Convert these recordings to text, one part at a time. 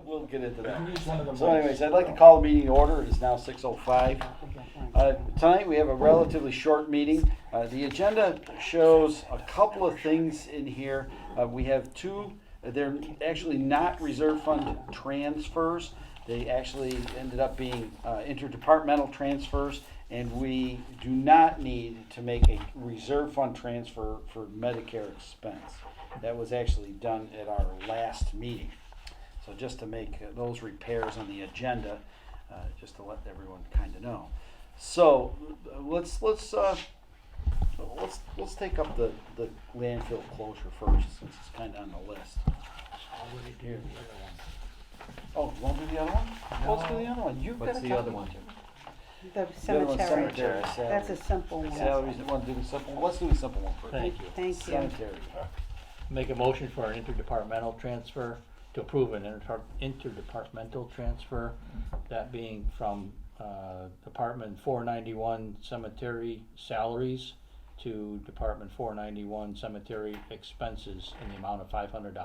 We'll get into that. Use one of the So mics. anyways, I'd like to call the meeting to order. It is now 6:05. Tonight we have a relatively short meeting. The agenda shows a couple of things in here. We have two, they're actually not reserve fund transfers. They actually ended up being interdepartmental transfers, and we do not need to make a reserve fund transfer for Medicare expense. That was actually done at our last meeting. So just to make those repairs on the agenda, just to let everyone kind of know. So let's take up the landfill closure first, since it's kind of on the list. Already did the other one. Oh, you want to do the other one? Let's do the other one. You've got What's a the copy. other one? The The other one's cemetery. cemetery. That's a simple one. Salaries, you want to do the simple one? Let's do the simple one first. Thank you. Thank you. Cemetery. Make a motion for an interdepartmental transfer, to approve an interdepartmental transfer, that being from Department 491 cemetery salaries to Department 491 cemetery expenses in the amount of $500.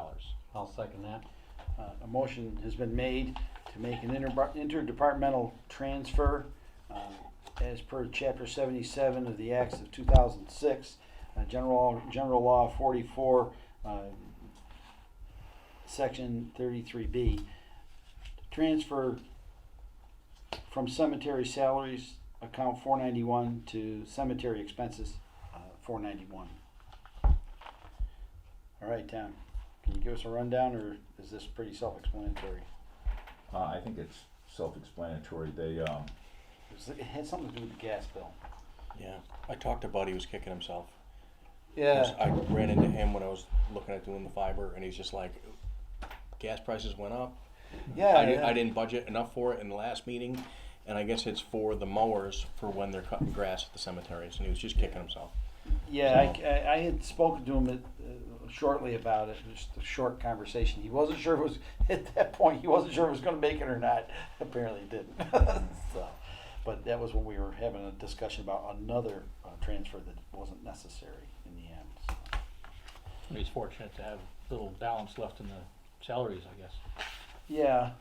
I'll second that. A motion has been made to make an interdepartmental transfer as per Chapter 77 of the Acts of 2006, General Law 44, Section 33B. Transfer from cemetery salaries, account 491, to cemetery expenses, 491. All right, Tom, can you give us a rundown, or is this pretty self-explanatory? I think it's self-explanatory. They, It had something to do with the gas bill. Yeah, I talked to Buddy, he was kicking himself. Yeah. I ran into him when I was looking at doing the fiber, and he's just like, gas prices went up. Yeah. I didn't budget enough for it in the last meeting, and I guess it's for the mowers for when they're cutting grass at the cemeteries, and he was just kicking himself. Yeah, I had spoken to him shortly about it, just a short conversation. He wasn't sure if it was, at that point, he wasn't sure if it was going to make it or not. Apparently it didn't. So, but that was when we were having a discussion about another transfer that wasn't necessary in the end. So. He's fortunate to have little balance left in the salaries, I guess. Yeah,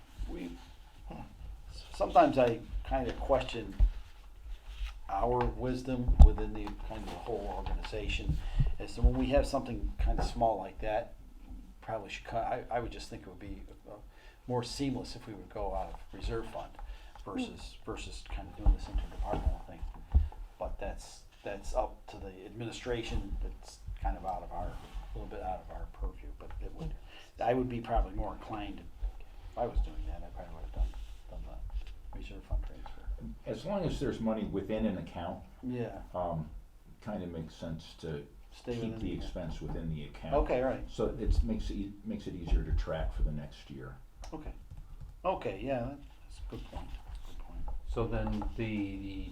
sometimes I kind of question our wisdom within the kind of the whole organization. As to when we have something kind of small like that, probably should I would just think it would be more seamless if we would go out of reserve fund versus kind of doing this interdepartmental thing. But that's up to the administration. That's kind of a little bit out of our purview. But I would be probably more inclined, if I was doing that, I probably would have done the reserve fund transfer. as long as there's money within an account, Yeah. kind of makes sense to Stay keep within the the- expense within the account. Okay, right. So it makes it easier to track for the next year. Okay. Okay, yeah, that's a good point. Good point. So then the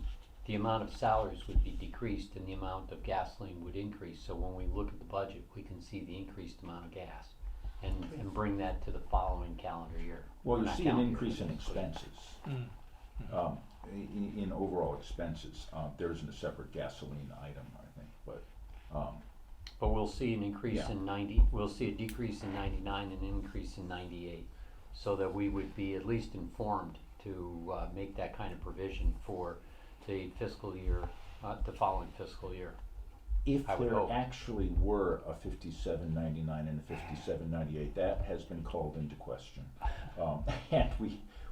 amount of salaries would be decreased and the amount of gasoline would increase. So when we look at the budget, we can see the increased amount of gas and bring that to the following calendar year. Well, Or you not see an calendar increase year, in fiscal year. expenses, Mm. in overall expenses. There isn't a separate gasoline item, I think, but, But we'll see an increase Yeah. in 90, we'll see a decrease in 99 and an increase in 98. So that we would be at least informed to make that kind of provision for the fiscal year, the following fiscal year. if I would there hope. actually were a 57.99 and a 57.98, that has been called into question. And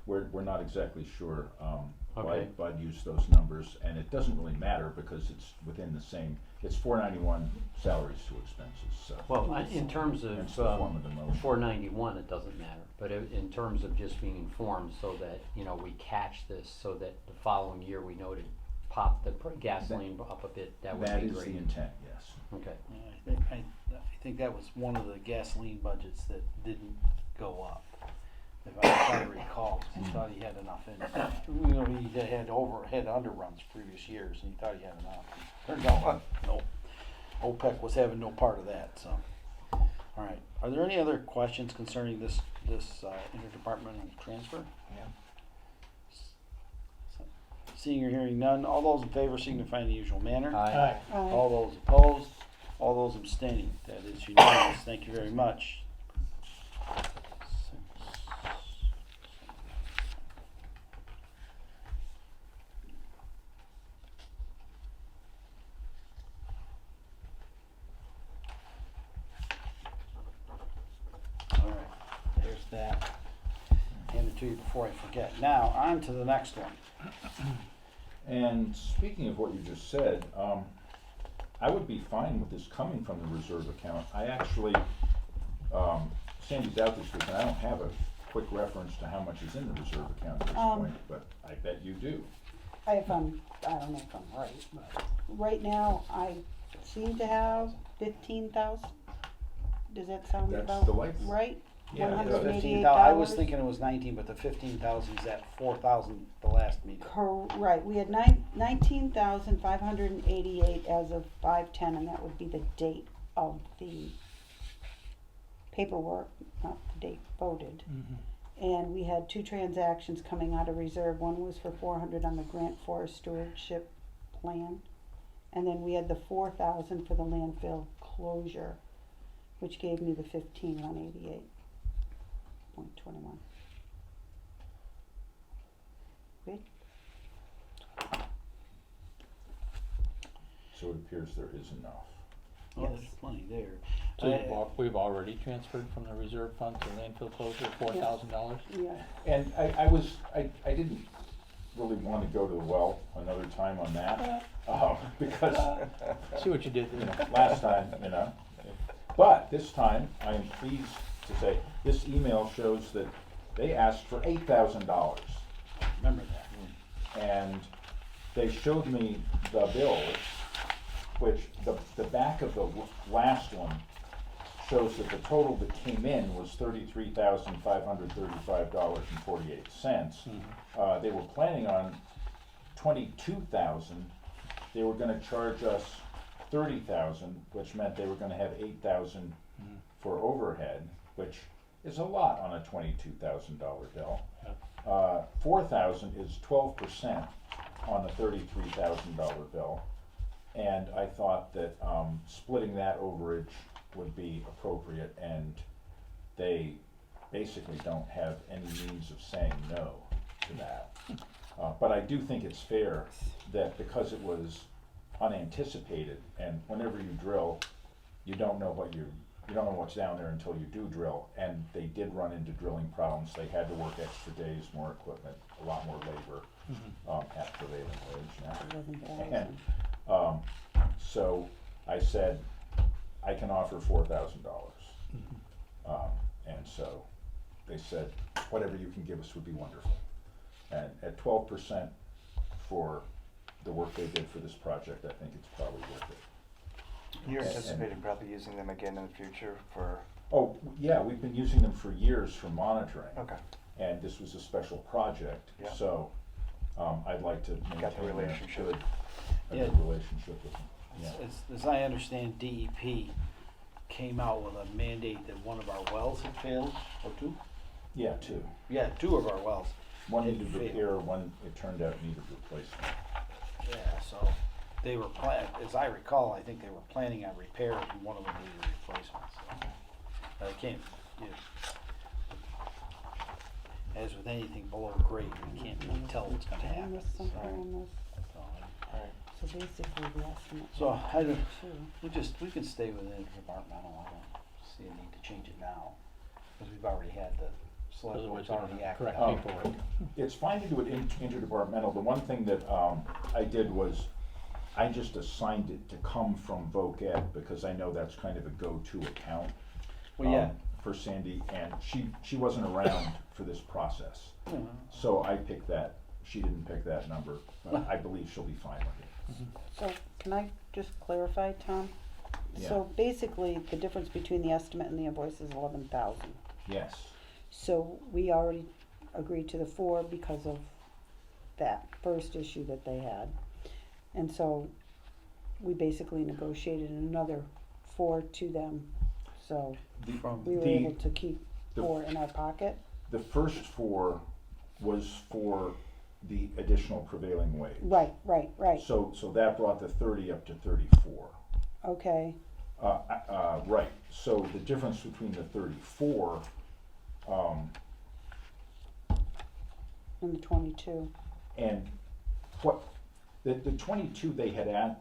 we're not exactly sure, why Okay. Bud used those numbers, and it doesn't really matter because it's within the same, it's 491 salaries to expenses, so. Well, in terms of Hence the form of the motion. 491, it doesn't matter, but in terms of just being informed so that, we catch this, so that the following year we know to pop the gasoline up a bit, that would That be is great. the intent, yes. Okay. Yeah, I think that was one of the gasoline budgets that didn't go up. If I recall, 'cause he thought he had enough in it. He had underruns previous years, and he thought he had enough. Turned out, no. OPEC was having no part of that. So, all right. Are there any other questions concerning this interdepartmental transfer? Yeah. Seeing or hearing none, all those in favor signify in the usual manner. Aye. All those opposed, all those abstaining. That is unanimous. Thank you very much. 6, to you before I forget. Now, on to the next one. And speaking of what you just said, I would be fine with this coming from the reserve account. I actually, Sandy's out this week, and I don't have a quick reference to how much is in the reserve account at this point, but I bet you do. I don't know if I'm right, but right now, I seem to have 15,000. Does that sound That's about the lights. right? Yeah, The that's $15,000 I was $188. thinking it was 19, but the 15,000 is at 4,000 the last meeting. Right, we had 19,588 as of 5/10, and that would be the date of the paperwork, not the date voted. And we had 2 transactions coming out of reserve. One was for 400 on the Grant Forest Stewardship Plan, and then we had the 4,000 for the landfill closure, which gave me the 15,188.21. Good. So it appears there is enough. Oh, Yes. there's plenty there. So we've already transferred from the reserve fund to landfill closure, $4,000? Yeah. And I didn't really want to go to the well another time on that, because, See what you did there? last time, But this time, I am pleased to say, this email shows that they asked for $8,000. Remember that. And they showed me the bills, which the back of the last one shows that the total that came in was $33,535.48. They were planning on 22,000. They were gonna charge us 30,000, which meant they were gonna have 8,000 for overhead, which is a lot on a $22,000 bill. 4,000 is 12% on a $33,000 bill. And I thought that splitting that overage would be appropriate, and they basically don't have any means of saying no to that. But I do think it's fair that because it was unanticipated, and whenever you drill, you don't know what's down there until you do drill, and they did run into drilling problems. They had to work extra days, more equipment, a lot more labor at prevailing wage now. 11,000. And so I said, I can offer $4,000. And so they said, whatever you can give us would be wonderful. And at 12% for the work they did for this project, I think it's probably worth it. You're And- anticipating probably using them again in the future for, Oh, yeah, we've been using them for years for monitoring. okay, And this was a special project, Yeah. so I'd like to maintain Got the relationship. a Yeah. good relationship with them. Yeah. As I understand, DEP came out with a mandate that one of our wells had failed, or 2? Yeah, two. Yeah, 2 of our wells. One Did needed fail. repair, one, it turned out, needed replacement. Yeah, so they were as I recall, I think they were planning on repairs and one of them needed replacement, so. I can't, as with anything below grade, we can't really tell what's gonna happen. Almost something almost. So, alright. So basically, the estimate. So, I don't, Two. we can stay within interdepartmental, I don't see a need to change it now, because we've already had the select Otherwise, board's we don't already have acted correct out. paperwork. It's fine to do it interdepartmental. The one thing that I did was, I just assigned it to come from Voc Ed, because I know that's kind of a go-to account. Well, yeah. For Sandy, and she wasn't around for this process. Hmm. So I picked that, she didn't pick that number, but I believe she'll be fine with it. So can I just clarify, Tom? Yeah. So basically, the difference between the estimate and the invoice is 11,000. Yes, So we already agreed to the 4 because of that first issue that they had. And so we basically negotiated another 4 to them. So From, we were able to keep the- 4 in our pocket. the first 4 was for the additional prevailing wage. Right. So that brought the 30 up to 34. Okay, Right, so the difference between the 34, and the 22. and what, the 22 they had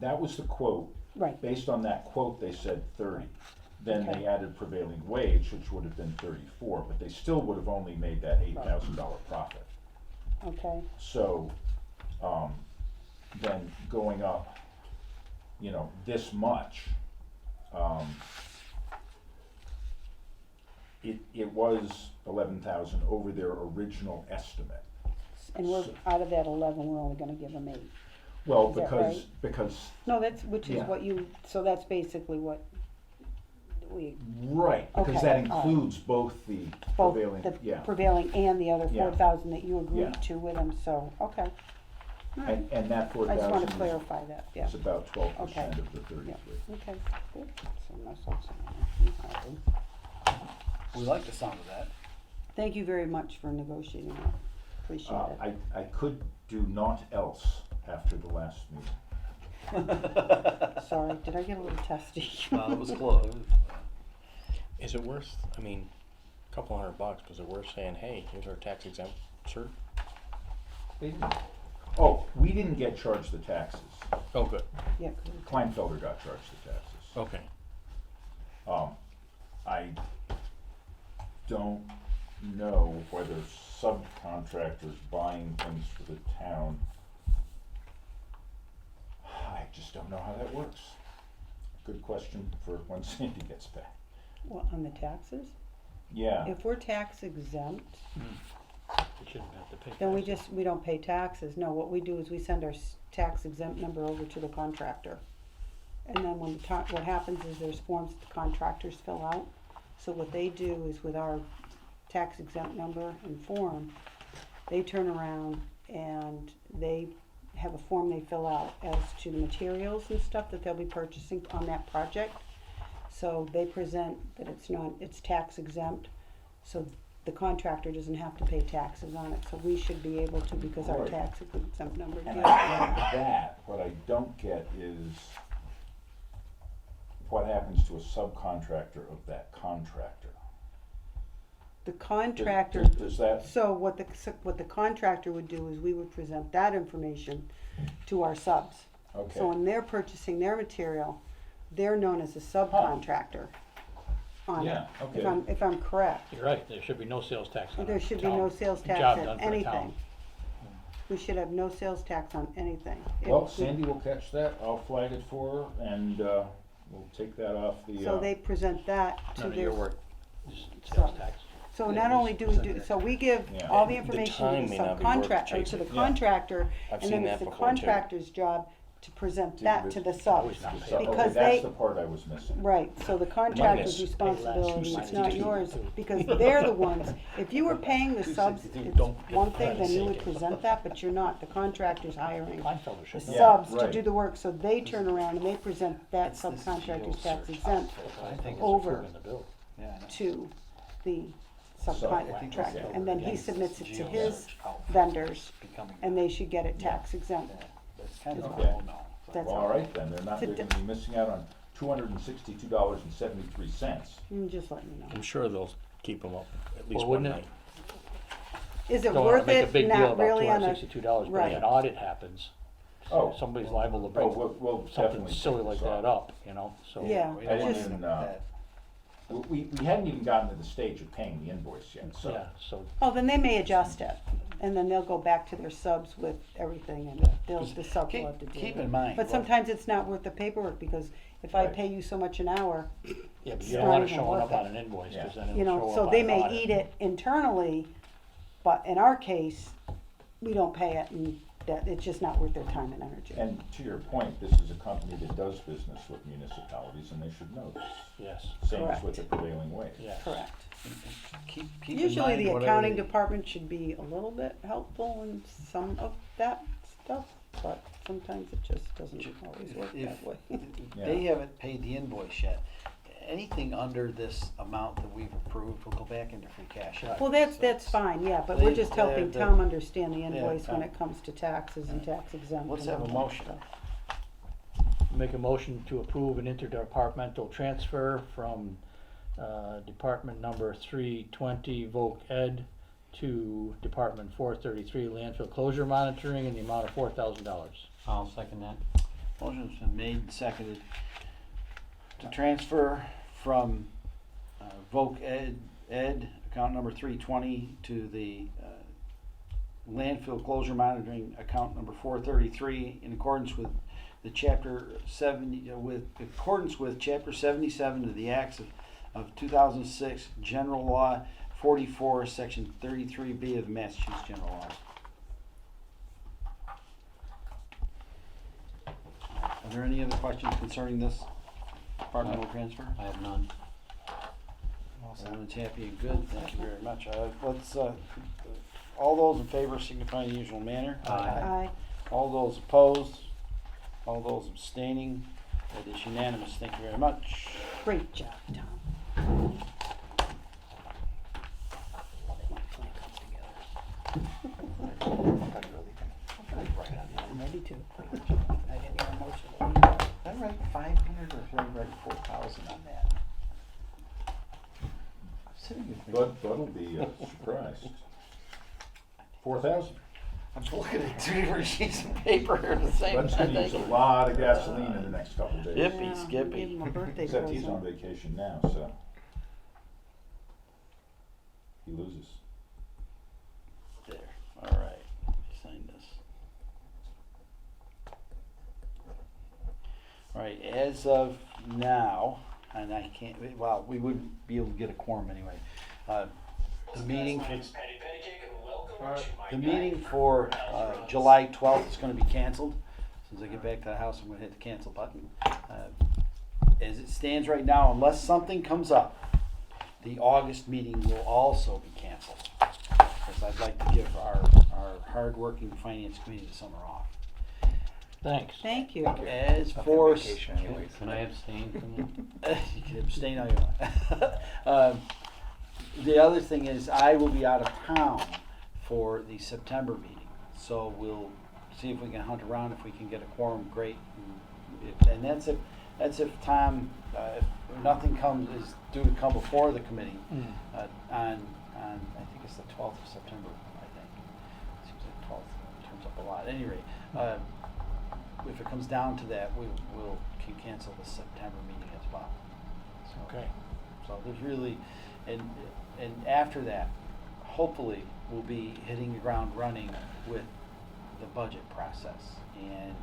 that was the quote. Right, Based on that quote, they said 30. then Okay. they added prevailing wage, which would have been 34, but they still would have only made that $8,000 profit. Okay, So, then going up, this much, it was 11,000 over their original estimate. and we're, out of that 11, we're only gonna give them 8. Well, Is that because, No, that's, which is Yeah. what you, so that's basically what we, right, because Okay, that all right. includes both the both prevailing, the yeah. prevailing and the other Yeah. 4,000 that you Yeah. agreed to with them, so, okay. All right. And that I 4,000 just wanna is clarify that, yeah, about 12% Okay. of the 33. okay, good. So myself, okay. We like the sound of that. Thank you very much for negotiating that, appreciate it. I could do naught else after the last meeting. Sorry, did I get a little testy? Well, it was close. Is it worth, I mean, a couple $100, was it worth saying, hey, here's our tax exempt cert? Oh, we didn't get charged the taxes. Oh, good, Yeah, good. Kleinfelder got charged the taxes. okay. I don't know whether subcontractors buying things for the town, I just don't know how that works. Good question for when Sandy gets back. Well, on the taxes, Yeah, if we're tax exempt, We shouldn't have to pay. then taxes. we don't pay taxes. No, what we do is we send our tax exempt number over to the contractor. And then when what happens is there's forms that the contractors fill out. So what they do is with our tax exempt number and form, they turn around and they have a form they fill out as to the materials and stuff that they'll be purchasing on that project. So they present that it's tax exempt, so the contractor doesn't have to pay taxes on it, so we should be able to because our Right. tax exempt number and gives. I get that, what I don't get is what happens to a subcontractor of that contractor. The contractor, Does that, so what the contractor would do is we would present that information to our subs. okay, So when they're purchasing their material, they're known as a subcontractor on it. yeah, okay. If I'm correct. You're right, there should be no sales tax on a There should be town no sales tax job on done for a anything. town. We should have no sales tax on anything. Well, If we- Sandy will catch that, I'll flag it for her, and, we'll take that off the, So they present that to None of their. your work, just So- sales tax. So Yeah, not we only should do we present do, that. so we give Yeah. all the The information to time the may not be worth subcontractor, to chasing. the Yeah. contractor, I've and seen then that it's the before too. contractor's job to present To that the- to the Always subs. not so, pay. okay, Because that's they- the part I was missing. Right, so the contractor's Minus responsibility is not 262. yours, because they're the ones, if you were paying the subs, 262, it's don't one thing, then you would present that, but you're not, the contractor's hiring Kleinfelder the should Yeah, know. subs to right. do the work, so they turn around and they present that This is subcontractor's your tax search. exempt I think it's over Approving the bill. Yeah, I know. to the I think subcontractor, that's- and then he Against submits it to geo his search outfits vendors, becoming and they should get it tax exempt. that. That's kind of Okay. cool now. That's Well, all right then, they're To gonna be missing out on $262.73. Just letting you know. I'm sure they'll keep them up at least Well, one wouldn't night. it- Is it Don't wanna worth make a it? big deal Not about really on a, $262, but right. if an audit happens, Oh. somebody's liable to Oh, bring we'll something definitely silly take like this that off. up, so. Yeah. We I don't didn't want just- even, that. we hadn't even gotten to the stage of paying the invoice yet, so. Yeah, so, oh, then they may adjust it, and then they'll go back to their subs with everything, and the sub will have to deal Keep with in it. mind. But what- sometimes it's not worth the paperwork, because if I Right. pay you so much an hour, yeah, but It's you don't want not it even showing worth up on it. an invoice, Yeah. cause then you it'll know, show up so on they an may audit. eat it internally, but in our case, we don't pay it, and that, it's just not worth their time and energy. And to your point, this is a company that does business with municipalities, and they should know this. Yes, Same as Correct. with the prevailing wage. yes. Correct. Keep in Usually mind the whatever accounting they- department should be a little bit helpful in some of that stuff, but sometimes it just doesn't always work If- that way. They haven't paid the invoice yet. Anything under this amount that we've approved will go back into free cash. Right. Well, that's fine, yeah, but we're just helping the- Tom understand the invoice when Tom. it comes to taxes and tax exempt. Let's and have a all that motion. stuff. Make a motion to approve an interdepartmental transfer from, department number 320 Voc Ed to department 433 landfill closure monitoring in the amount of $4,000. I'll second that. Motion's been made and seconded to transfer from Voc Ed, account number 320, to the landfill closure monitoring account number 433, in accordance with the chapter 70, chapter 77 of the Acts of 2006, General Law 44, section 33B of the Massachusetts General Laws. Are there any other questions concerning this departmental transfer? I have none. Everyone's happy and good, thank you very much. Let's, all those in favor signify in the usual manner. Aye. All those opposed, all those abstaining, that is unanimous, thank you very much. Great job, Tom. I'm ready to. I didn't hear a motion. Did I write 500 or did I write 4,000 on that? I'm sitting here thinking, Bud'll be surprised. 4,000. I'm just looking at two different sheets of paper here at the same Bud's time. gonna use a lot of gasoline in the next couple days. Yep. Yeah, Skippy. Gave him a birthday Except he's on present. vacation now, so. He loses. There, all right, sign this. All right, as of now, and I can't, well, we wouldn't be able to get a quorum anyway. The meeting, for July 12th is gonna be canceled. As soon as I get back to the house, I'm gonna hit the cancel button. As it stands right now, unless something comes up, the August meeting will also be canceled. Because I'd like to give our hard-working finance committee the summer off. Thanks. Thank you. As I'm for, on vacation anyways. Can I abstain from that? you can abstain all you want. The other thing is, I will be out of town for the September meeting, so we'll see if we can hunt around. If we can get a quorum, great. And that's if Tom, if nothing is due to come before the committee on I think it's the 12th of September. I think seems like 12th turns up a lot. At any rate, if it comes down to that, we'll cancel the September meeting as well. So, Okay. So there's really, and after that, hopefully we'll be hitting the ground running with the budget process and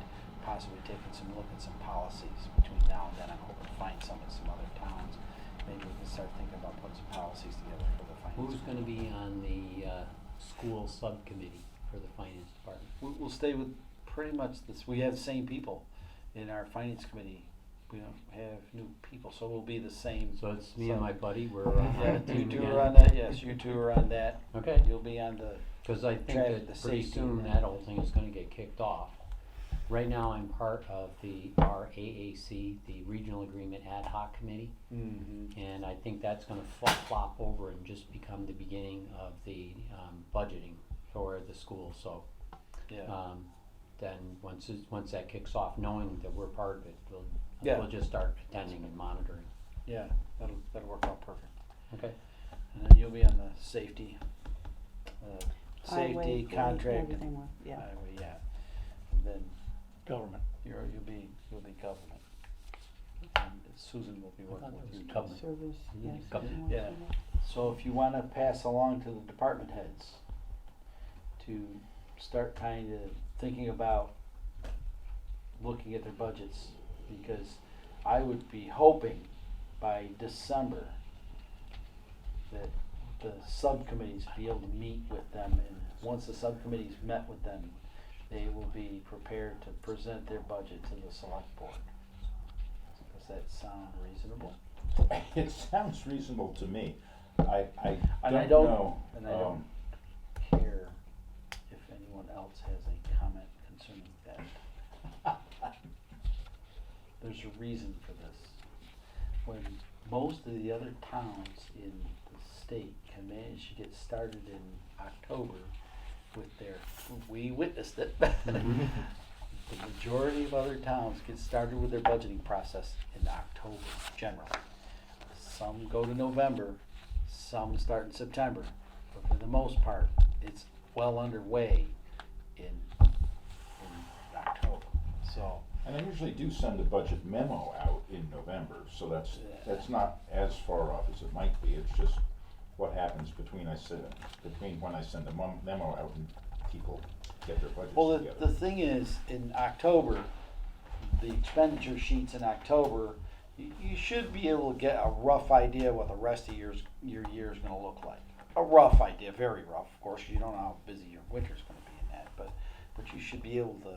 possibly taking some look at some policies between now and then. I'm hoping to find some in some other towns. Maybe we can start thinking about putting some policies together for the finance. Who's gonna be on the, school subcommittee for the finance department? We'll stay with pretty much this. We have the same people in our finance committee. We don't have new people, so we'll be the same. So it's me and my buddy, we're Yeah, on the you team two again? are on that, yes, you two are on that. Okay. You'll be on the, Cause I think Traffic, that the pretty safety soon and that whole thing is gonna get kicked off. Right now, I'm part of the RAAC, the Regional Agreement Ad Hoc Committee, and I think that's gonna flop over and just become the beginning of the, budgeting for the school, so. yeah, Then once that kicks off, knowing that we're part of it, Yeah. we'll just start attending and monitoring. yeah, that'll work out perfect. Okay. And then you'll be on the safety, Highway, safety fleet, contract. everything was- yeah. Highway, yeah. And then Government. you'll be government. And Susan will be I thought working that with was you. government. Service, yes. Government. Yeah. So if you wanna pass along to the department heads to start kind of thinking about looking at their budgets, because I would be hoping by December that the subcommittees be able to meet with them, and once the subcommittees met with them, they will be prepared to present their budget to the select board. Does that sound reasonable? It sounds reasonable to me. I And I don't don't- know. and I don't care if anyone else has a comment concerning that. There's a reason for this. When most of the other towns in the state can manage to get started in October with their, we witnessed it. The majority of other towns get started with their budgeting process in October generally. Some go to November, some start in September, but for the most part, it's well underway in October. So And I usually do send a budget memo out in November, so that's not as far off as it might be. It's just what happens between when I send a memo out and people get their budgets Well, together. the thing is, in October, the expenditure sheets in October, you should be able to get a rough idea what the rest of your year is gonna look like. A rough idea, very rough, of course, you don't know how busy your winter's gonna be in that, but you should be able to,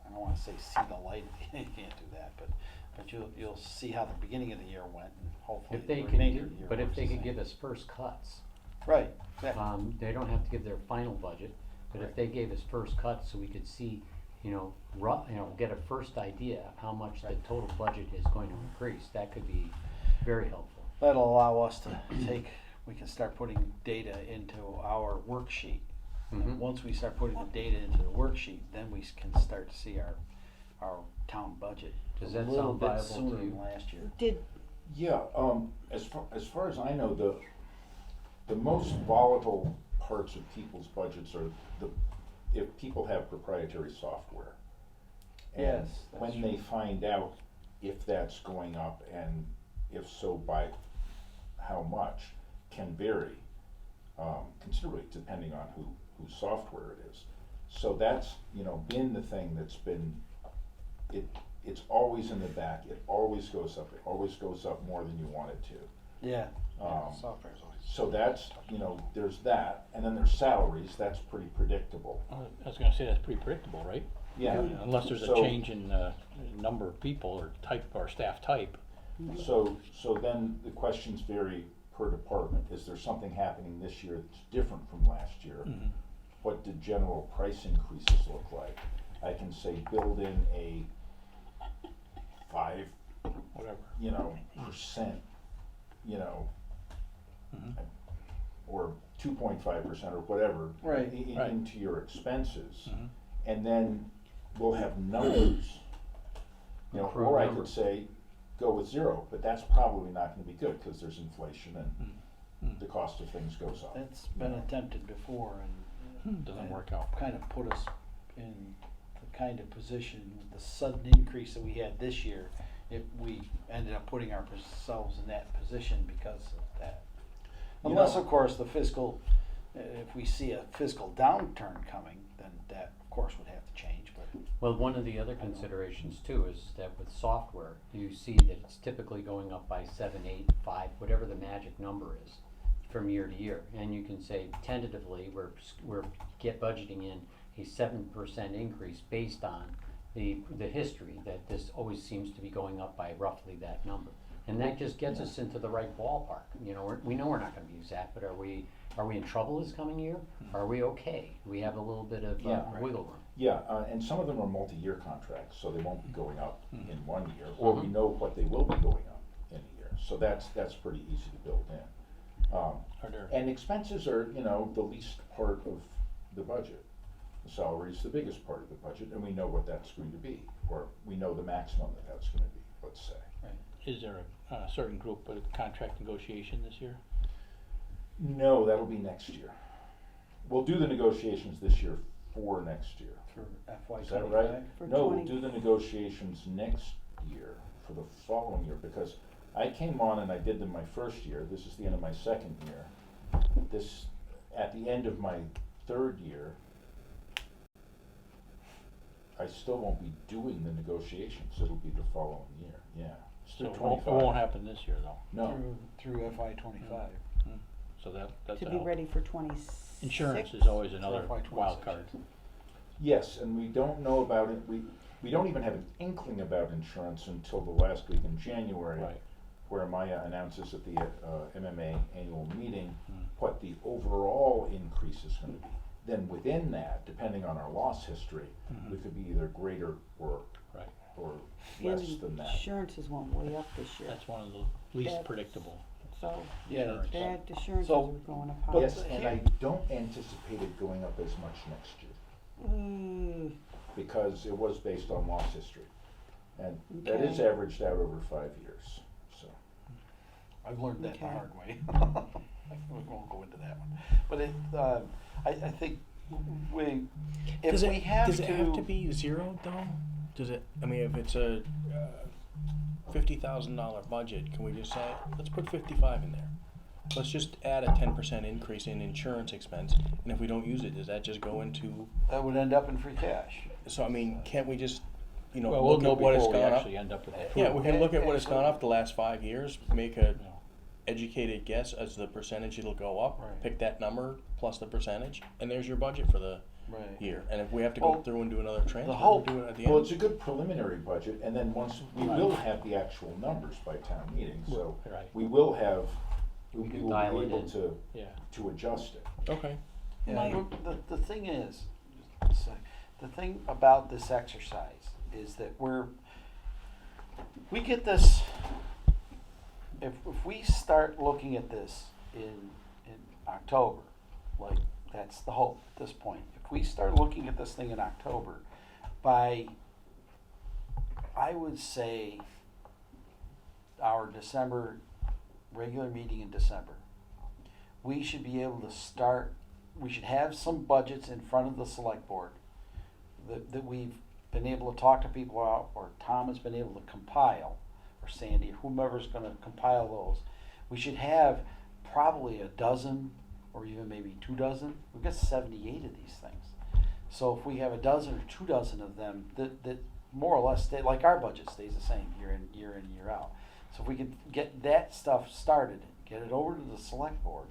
I don't wanna say see the light, you can't do that, but you'll see how the beginning of the year went, and hopefully If they the can, remainder of the year but if works they the could same. give us first cuts, Right, exactly. they don't have to give their final budget, but if they gave us first cuts so we could see, get a first idea of how much the total budget is going to increase, that could be very helpful. That'll allow us to we can start putting data into our worksheet. Mhm. And once we start putting the data into the worksheet, then we can start to see our town budget. Does that a little sound bit viable to sooner than you? last year. Did, Yeah, as far as I know, the most volatile parts of people's budgets are if people have proprietary software. And Yes, that's when true. they find out if that's going up, and if so, by how much, can vary considerably depending on whose software it is. So that's, been the thing that's been, it's always in the back, it always goes up more than you want it to. Yeah. Software's always. So that's, there's that, and then there's salaries, that's pretty predictable. I was gonna say that's pretty predictable, right? Yeah. Unless there's a So- change in, number of people or type, or staff type. So then the questions vary per department. Is there something happening this year that's different from last year? Mhm. What did general price increases look like? I can say build in a 5, Whatever. percent, Mhm. or 2.5% or whatever. Right. Right. Into your expenses. Mhm. And then we'll have numbers. Accrued Or I numbers. could say, go with 0, but that's probably not gonna be good, cause there's inflation and the cost of things goes up. That's been attempted before and. Doesn't work out. Kind of put us in the kind of position, the sudden increase that we had this year, if we ended up putting ourselves in that position because of that. You Unless, know- of course, if we see a fiscal downturn coming, then that, of course, would have to change, but. Well, one of the other considerations too is that with software, you see that it's typically going up by 7, 8, 5, whatever the magic number is from year to year. And you can say tentatively, we're budgeting in a 7% increase based on the history that this always seems to be going up by roughly that number. And that just gets us into the right ballpark. We know we're not gonna be exact, but are we in trouble this coming year? Are we okay? We have a little bit of Yeah. wiggle room. Yeah, and some of them are multi-year contracts, so they won't be going up in 1 year, or we know what they will be going up in a year, so that's pretty easy to build in. Are there, And expenses are, the least part of the budget. The salary is the biggest part of the budget, and we know what that's going to be, or we know the maximum that that's gonna be, let's say. is there a certain group with contract negotiation this year? No, that'll be next year. We'll do the negotiations this year for next year. For FY Is that 25? right? For No, we'll 20. do the negotiations next year for the following year, because I came on and I did them my first year, this is the end of my second year. At the end of my third year, I still won't be doing the negotiations, it'll be the following year, yeah. It's So through it won't 25. happen this year though. No, Through FY 25. So that's to a be help. ready for 26. Insurance is always another FY wild 26. card. yes, and we don't know about it, we don't even have an inkling about insurance until the last week in January. Right. Where Maya announces at the MMA annual meeting what the overall increase is gonna be. Then within that, depending on our loss history, we could be either greater or Right. And less than that. insurances went way up this year, That's one of the least That's- predictable. so Yeah, that's Insurance. bad insurances So- were going up high. Yes, and I don't anticipate it going up as much next year, because it was based on loss history. And that is Okay. averaged out over 5 years, so. I've learned that the Okay. hard way. We won't go into that one. But I think if Does we have it have to be 0 though? Does it, I mean, if it's a $50,000 budget, can we just say, let's put 55 in there? Let's just add a 10% increase in insurance expense, and if we don't use it, does that just go into, That would end up in free cash. so I mean, can't we just, you know, Well, we'll look know at what it's before we gone up? actually end up with the Yeah, approval. we can look at what it's gone Absolutely. up the last 5 years, make a You know. educated guess as the percentage it'll go up, Right. pick that number plus the percentage, and there's your budget for the Right. year. And if we have to go Well, through and do another transfer, we'll hope- do it at the Well, end. it's a good preliminary budget, and then once, we will have the actual numbers by town meeting, so Right. we will have, we We can will dial be it able in. to Yeah. adjust it. Okay. Yeah, My- the thing is, just a sec, the thing about this exercise is that we get this, if we start looking at this in October, like, that's the hope at this point. If we start looking at this thing in October, by, I would say, our December, regular meeting in December, we should be able to start, we should have some budgets in front of the select board that we've been able to talk to people about, or Tom has been able to compile, or Sandy, or whomever's gonna compile those. We should have probably a dozen, or even maybe 2 dozen. We've got 78 of these things. So if we have a dozen or 2 dozen of them, that more or less stay, like our budget stays the same year in, year out. So if we could get that stuff started, get it over to the select board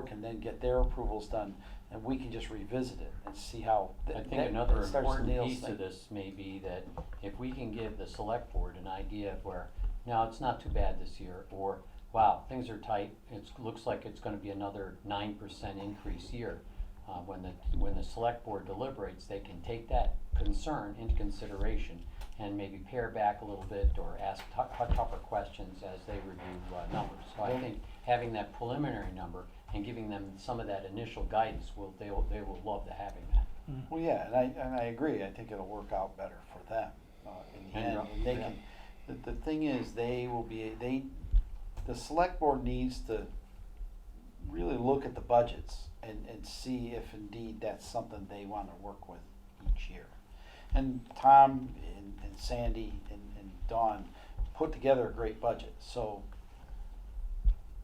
can then get their approvals done, and we can just revisit it and see how. I think another starts important Neil's piece thing. of this may be that if we can give the select board an idea of where, now, it's not too bad this year, or, wow, things are tight, looks like it's gonna be another 9% increase year. When the select board deliberates, they can take that concern into consideration and maybe pare back a little bit or ask tougher questions as they review numbers. So I think having that preliminary number and giving them some of that initial guidance, they will love to having that. Well, yeah, and I agree. I think it'll work out better for them in the end. And they yeah. can. The thing is, the select board needs to really look at the budgets and see if indeed that's something they want to work with each year. And Tom and Sandy and Dawn put together a great budget, so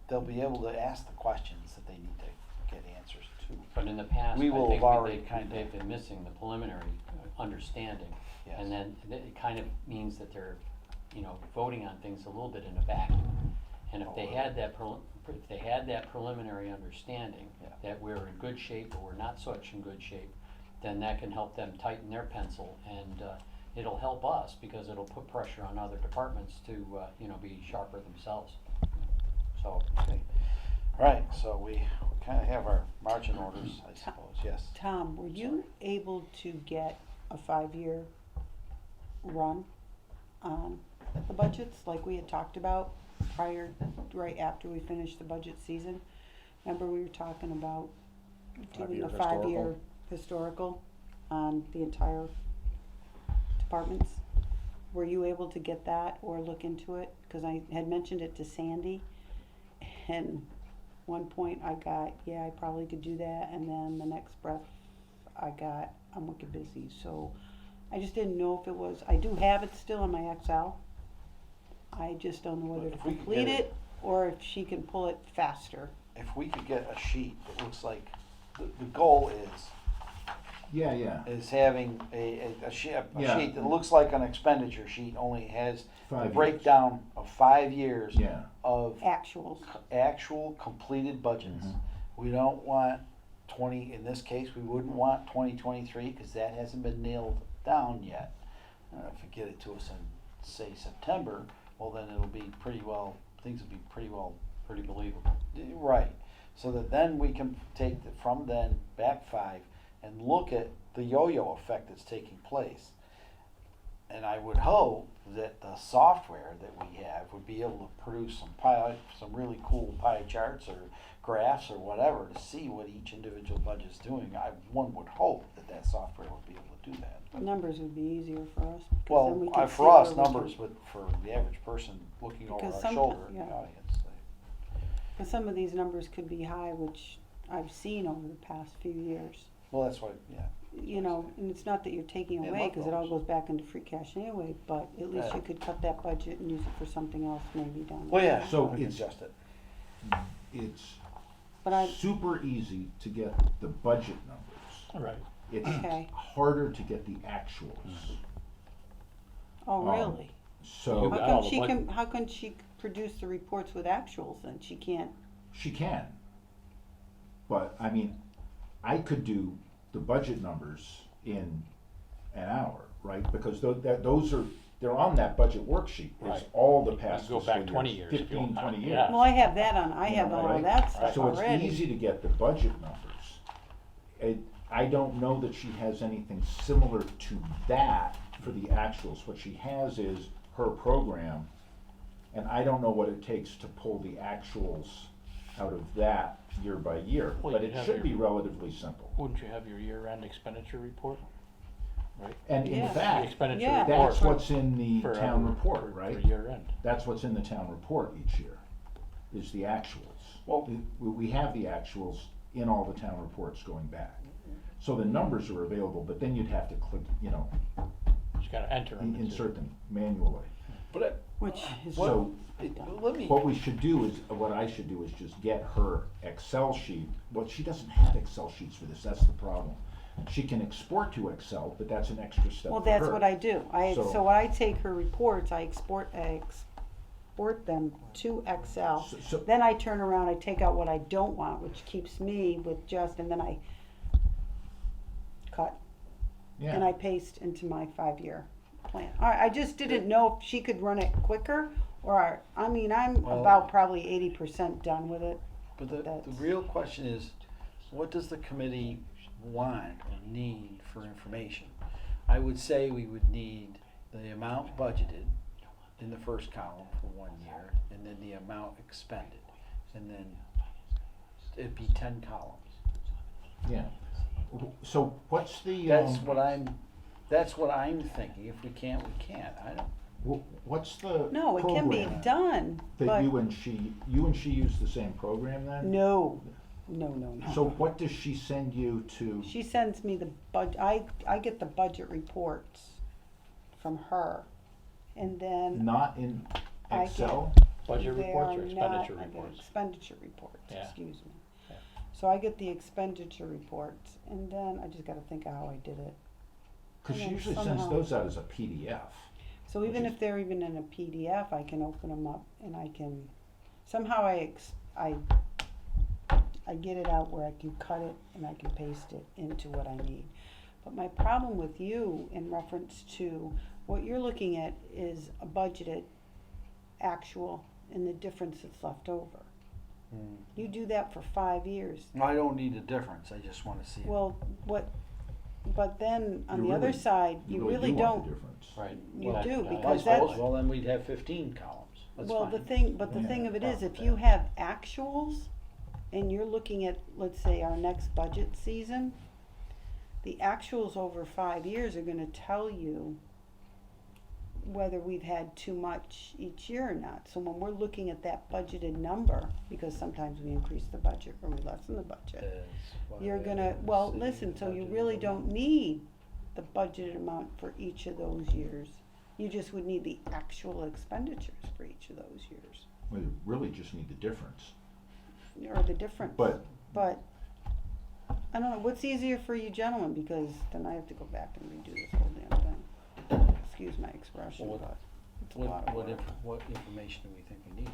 they'll be able to ask the questions that they need to get answers to. But in the past, We I will think have already kinda- they've been missing the preliminary understanding. Yes. And then it kind of means that they're, voting on things a little bit in a vacuum. And if they had that preliminary understanding, Yeah. that we're in good shape or we're not such in good shape, then that can help them tighten their pencil, and it'll help us because it'll put pressure on other departments to, be sharper themselves. So, Okay. All right, so we kind of have our marching orders, I suppose. Yes. Tom, were you able to get a 5-year run on the budgets like we had talked about right after we finished the budget season? Remember we were talking about doing a 5-year historical on the entire departments? Were you able to get that or look into it? Cause I had mentioned it to Sandy, and one point I got, yeah, I probably could do that, and then the next breath I got, I'm wicked busy, so I just didn't know if it was, I do have it still in my Excel. I just don't know whether to If we could complete get it, or if she can pull it faster. If we could get a sheet that looks like, the goal Yeah. is having a Yeah. sheet that looks like an expenditure sheet, only has the 5 years. breakdown of 5 years Yeah. of Actuals. actual completed budgets. Mhm. We don't want 20, in this case, we wouldn't want 2023 because that hasn't been nailed down yet. If you get it to us in, say, September, well, then it'll be things will be pretty believable. right. So that then we can take from then back 5 and look at the yo-yo effect that's taking place. And I would hope that the software that we have would be able to produce some really cool pie charts or graphs or whatever to see what each individual budget is doing. One would hope that software would be able to do that. Numbers would be easier for us. because Well, then we can for see us, where we can- numbers, but for the average person looking over Because our some- shoulder in the yeah. audience. Because some of these numbers could be high, which I've seen over the past few years. Well, that's what, yeah. you know, and it's not that you're taking Yeah, away, love cause it all those. goes back into free cash anyway, but at least Yeah. you could cut that budget and use it for something else maybe down the road. Well, yeah, So we can it's- adjust it. It's But I, super easy to get the budget numbers. Right. It's Okay. harder to get the actuals. oh, Um, really? So You How got all come the she budget. can, how can she produce the reports with actuals and she can't? she can. But I mean, I could do the budget numbers in an hour, right? Because those are, they're on that budget worksheet. It's Right. all the You past go fiscal back 20 years if you 15, want. 20 years. Yeah. Well, I have that on, I You have know, all right? of that stuff So it's already. easy to get the budget numbers. I don't know that she has anything similar to that for the actuals. What she has is her program, and I don't know what it takes to pull the actuals out of that year by year, Well, but you it have should your- be relatively simple. Wouldn't you have your year-end expenditure report? Right? And in Yeah. The fact, expenditure Yeah. report. that's what's in the for town every- report, for right? year-end. That's what's in the town report each year, is the actuals. Well- We have the actuals in all the town reports going back. So the numbers are available, but then you'd have to click, Just gotta enter them. into- insert them manually. But Which is. So let me, what I should do is just get her Excel sheet. Well, she doesn't have Excel sheets for this, that's the problem. She can export to Excel, but that's an extra step Well, for that's her. what I do. So- So I take her reports, I export them to Excel. So- Then I turn around, I take out what I don't want, which keeps me with just, and then I cut and Yeah, I paste into my 5-year plan. I just didn't know if she could run it quicker, or, I mean, I'm Well- about probably 80% done with it. but the That's- real question is, what does the committee want or need for information? I would say we would need the amount budgeted in the first column for 1 year, and then the amount expended, and then it'd be 10 columns. yeah. So what's the, That's what I'm thinking. If we can't, we can't. I don't. what's the No, it can be program done, that but you and she use the same program then? no. So what does she send you to? She sends me the I get the budget reports from her, and then Not in I Excel? Budget they reports are or not- expenditure I get reports? expenditure reports, Yeah. excuse me. Yeah. So I get the expenditure reports, and then I just gotta think of how I did it. Cause she And then usually sends somehow- those out as a PDF. So even Which if they're even in a PDF, I can open them up and I can, somehow I get it out where I can cut it and I can paste it into what I need. But my problem with you in reference to what you're looking at is a budgeted actual and the difference that's left over. You do that for 5 years. I don't need a difference. I just want to see. Well, but then on You the other really- side, you really do want don't. the difference. Right. You Well, do, that- Well, I because suppose. that's- Well, then we'd have 15 columns. That's Well, fine. the Yeah, thing of it is, problem if with you that. have actuals and you're looking at, let's say, our next budget season, the actuals over 5 years are gonna tell you whether we've had too much each year or not. So when we're looking at that budgeted number, because sometimes we increase the budget or we lessen the budget, That's what you're it gonna, is. well, See, listen, so you budgeted really amount. don't need the budgeted amount for each of those years. You just would need the actual expenditures for each of those years, We really just need the difference. or the difference. But But, I don't know, what's easier for you gentlemen, because then I have to go back and redo this whole damn thing. Excuse my expression, Well, but it's a lot of work. What information do we think we need?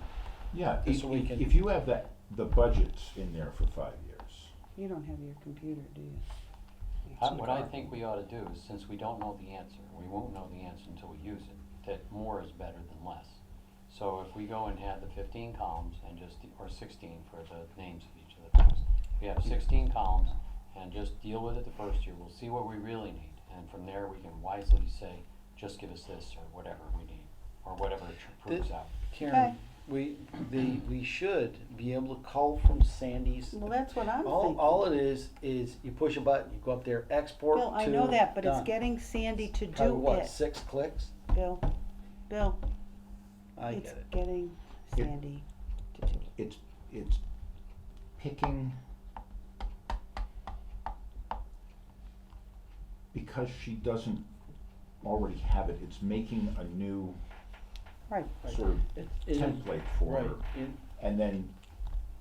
yeah, Just so we can- if you have the budgets in there for 5 years, You don't have your computer, do you? What I think we ought to do is, since we don't know the answer, we won't know the answer until we use it, that more is better than less. So if we go and have the 15 columns and just, or 16 for the names of each of the things. We have 16 columns and just deal with it the first year. We'll see what we really need. And from there, we can wisely say, just give us this or whatever we need, or whatever it proves out. Karen, we should be able to cull from Sandy's. Well, that's what I'm All thinking. it is you push a button, you go up there, export Bill, to, I know that, but it's done. getting Sandy to Probably do what, it. 6 clicks? Bill, I it's get it. getting Sandy to do it. it's picking because she doesn't already have it, it's making a new Right. sort of It- template for Right, her. And then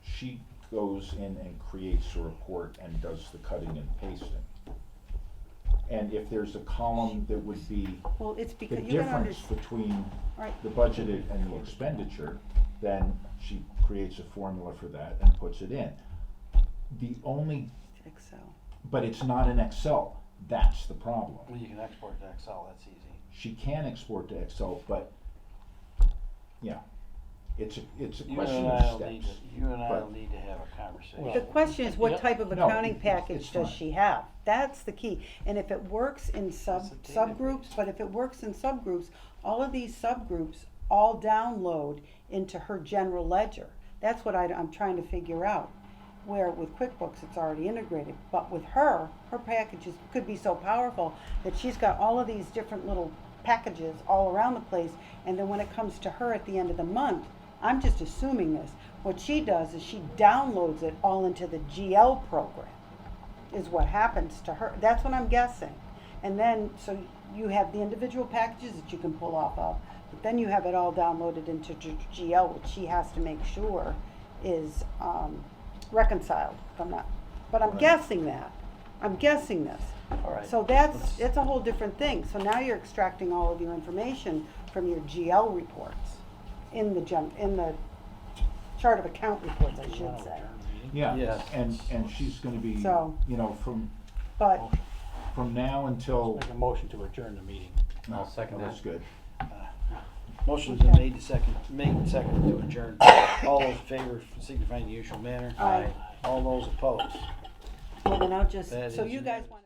she goes in and creates a report and does the cutting and pasting. And if there's a column that would be Well, it's the because you're gonna difference between right, the budgeted and the expenditure, then she creates a formula for that and puts it in. The only, Excel. but it's not in Excel, that's the problem. well, you can export to Excel, that's easy. She can export to Excel, but, yeah, it's a You question and of I'll need steps. to, you and I'll but- need to have a conversation. Well, The question is, what Yep. type of No, accounting it's package does fine. she have? That's the key. And if it works in It's a database. subgroups, but if it works in subgroups, all of these subgroups all download into her general ledger. That's what I'm trying to figure out. Where with QuickBooks, it's already integrated, but with her packages could be so powerful that she's got all of these different little packages all around the place, and then when it comes to her at the end of the month, I'm just assuming this, what she does is she downloads it all into the GL program, is what happens to her. That's what I'm guessing. And then, so you have the individual packages that you can pull off of, but then you have it all downloaded into GL, which she has to make sure is reconciled from that. But I'm Right. guessing that. I'm guessing this. All right. So Let's- it's a whole different thing. So now you're extracting all of your information from your GL reports in the chart of account reports, I Do you should wanna say. adjourn the meeting? Yeah, Yes. and she's gonna be, So- you know, But from now until, Make a motion to adjourn the meeting. I'll second that's that. good. Motion's been Okay. made and seconded to adjourn. All those in favor signify in the usual manner. Aye. All those opposed. well, then I'll just, That so is you guys want